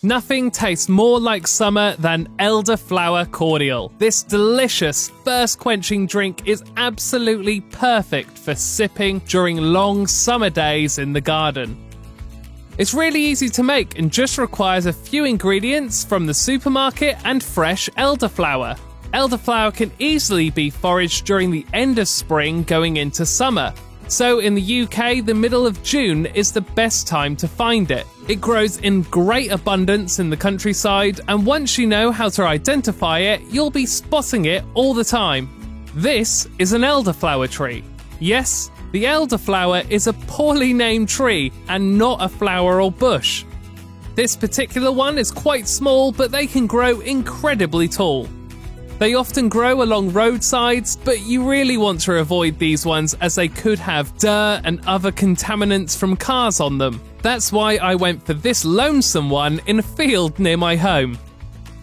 Nothing tastes more like summer than elderflower cordial. This delicious, thirst-quenching drink is absolutely perfect for sipping during long summer days in the garden. It's really easy to make and just requires a few ingredients from the supermarket and fresh elderflower. Elderflower can easily be foraged during the end of spring going into summer. So in the UK, the middle of June is the best time to find it. It grows in great abundance in the countryside, and once you know how to identify it, you'll be spotting it all the time. This is an elderflower tree. Yes, the elderflower is a poorly named tree and not a flower or bush. This particular one is quite small, but they can grow incredibly tall. They often grow along roadsides, but you really want to avoid these ones as they could have dirt and other contaminants from cars on them. That's why I went for this lonesome one in a field near my home.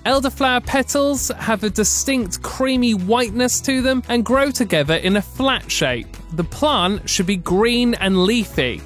Elderflower petals have a distinct creamy whiteness to them and grow together in a flat shape. The plant should be green and leafy.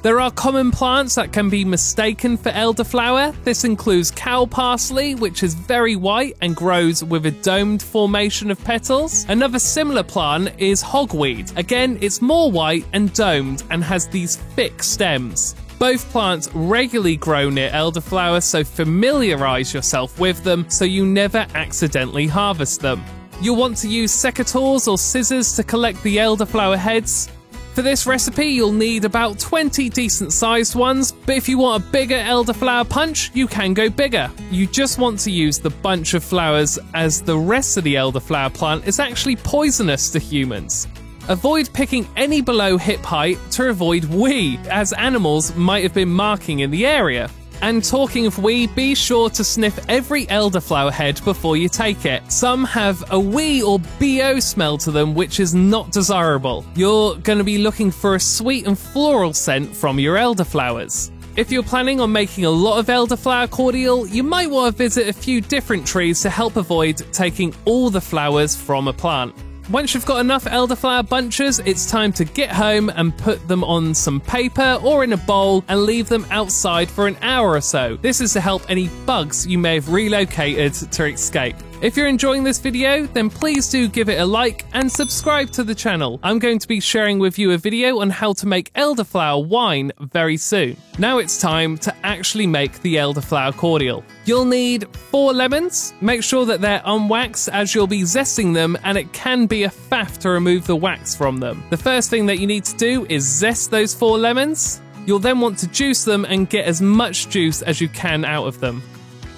There are common plants that can be mistaken for elderflower. This includes cow parsley, which is very white and grows with a domed formation of petals. Another similar plant is hogweed. Again, it's more white and domed and has these thick stems. Both plants regularly grow near elderflower, so familiarise yourself with them so you never accidentally harvest them. You'll want to use secateurs or scissors to collect the elderflower heads. For this recipe, you'll need about 20 decent-sized ones, but if you want a bigger elderflower punch, you can go bigger. You just want to use the bunch of flowers, as the rest of the elderflower plant is actually poisonous to humans. Avoid picking any below hip height to avoid wee, as animals might have been marking in the area. And talking of wee, be sure to sniff every elderflower head before you take it. Some have a wee or BO smell to them, which is not desirable. You're going to be looking for a sweet and floral scent from your elderflowers. If you're planning on making a lot of elderflower cordial, you might want to visit a few different trees to help avoid taking all the flowers from a plant. Once you've got enough elderflower bunches, it's time to get home and put them on some paper or in a bowl and leave them outside for an hour or so. This is to help any bugs you may have relocated to escape. If you're enjoying this video, then please do give it a like and subscribe to the channel. I'm going to be sharing with you a video on how to make elderflower wine very soon. Now it's time to actually make the elderflower cordial. You'll need 4 lemons. Make sure that they're unwaxed as you'll be zesting them, and it can be a faff to remove the wax from them. The first thing that you need to do is zest those 4 lemons. You'll then want to juice them and get as much juice as you can out of them.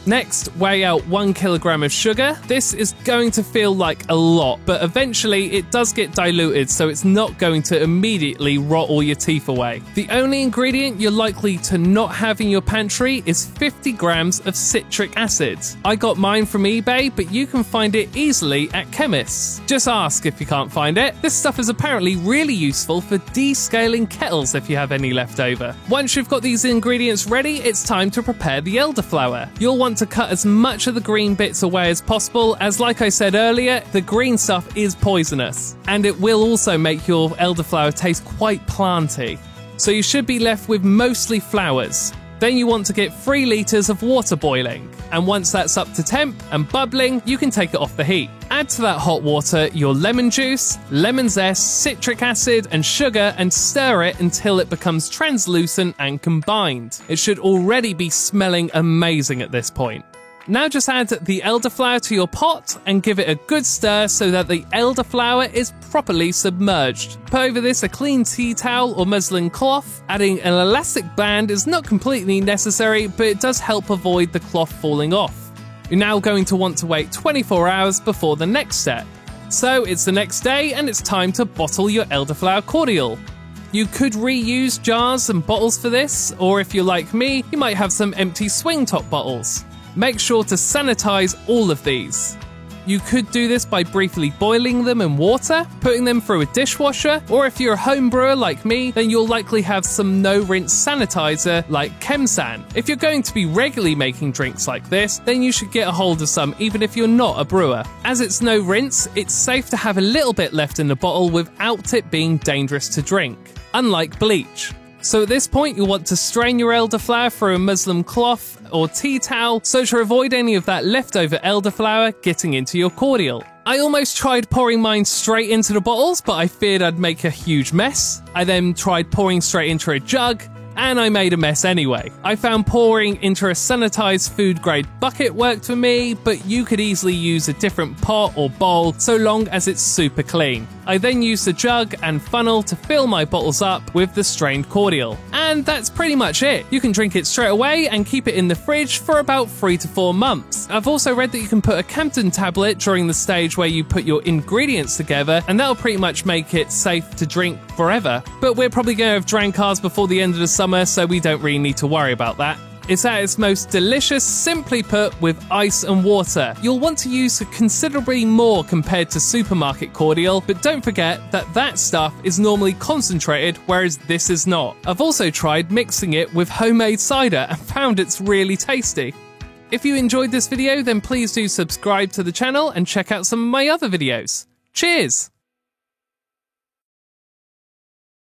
Next, weigh out 1 kilogram of sugar. This is going to feel like a lot, but eventually it does get diluted, so it's not going to immediately rot all your teeth away. The only ingredient you're likely to not have in your pantry is 50 grams of citric acid. I got mine from eBay, but you can find it easily at chemists. Just ask if you can't find it. This stuff is apparently really useful for descaling kettles if you have any left over. Once you've got these ingredients ready, it's time to prepare the elderflower. You'll want to cut as much of the green bits away as possible, as like I said earlier, the green stuff is poisonous, and it will also make your elderflower taste quite planty. So you should be left with mostly flowers. Then you want to get 3 litres of water boiling, and once that's up to temp and bubbling, you can take it off the heat. Add to that hot water your lemon juice, lemon zest, citric acid and sugar, and stir it until it becomes translucent and combined. It should already be smelling amazing at this point. Now just add the elderflower to your pot and give it a good stir so that the elderflower is properly submerged. Put over this a clean tea towel or muslin cloth. Adding an elastic band is not completely necessary, but it does help avoid the cloth falling off. You're now going to want to wait 24 hours before the next step. So it's the next day and it's time to bottle your elderflower cordial. You could reuse jars and bottles for this, or if you're like me, you might have some empty swing top bottles. Make sure to sanitize all of these. You could do this by briefly boiling them in water, putting them through a dishwasher, or if you're a home brewer like me, then you'll likely have some no-rinse sanitizer like Chemsan. If you're going to be regularly making drinks like this, then you should get a hold of some even if you're not a brewer. As it's no rinse, it's safe to have a little bit left in the bottle without it being dangerous to drink, unlike bleach. So at this point, you'll want to strain your elderflower through a muslin cloth or tea towel so to avoid any of that leftover elderflower getting into your cordial. I almost tried pouring mine straight into the bottles, but I feared I'd make a huge mess. I then tried pouring straight into a jug, and I made a mess anyway. I found pouring into a sanitized food grade bucket worked for me, but you could easily use a different pot or bowl so long as it's super clean. I then used the jug and funnel to fill my bottles up with the strained cordial. And that's pretty much it. You can drink it straight away and keep it in the fridge for about 3 to 4 months. I've also read that you can put a Campden tablet during the stage where you put your ingredients together, and that'll pretty much make it safe to drink forever. But we're probably going to have drank ours before the end of the summer, so we don't really need to worry about that. It's at its most delicious, simply put, with ice and water. You'll want to use considerably more compared to supermarket cordial, but don't forget that that stuff is normally concentrated, whereas this is not. I've also tried mixing it with homemade cider and found it's really tasty. If you enjoyed this video, then please do subscribe to the channel and check out some of my other videos. Cheers!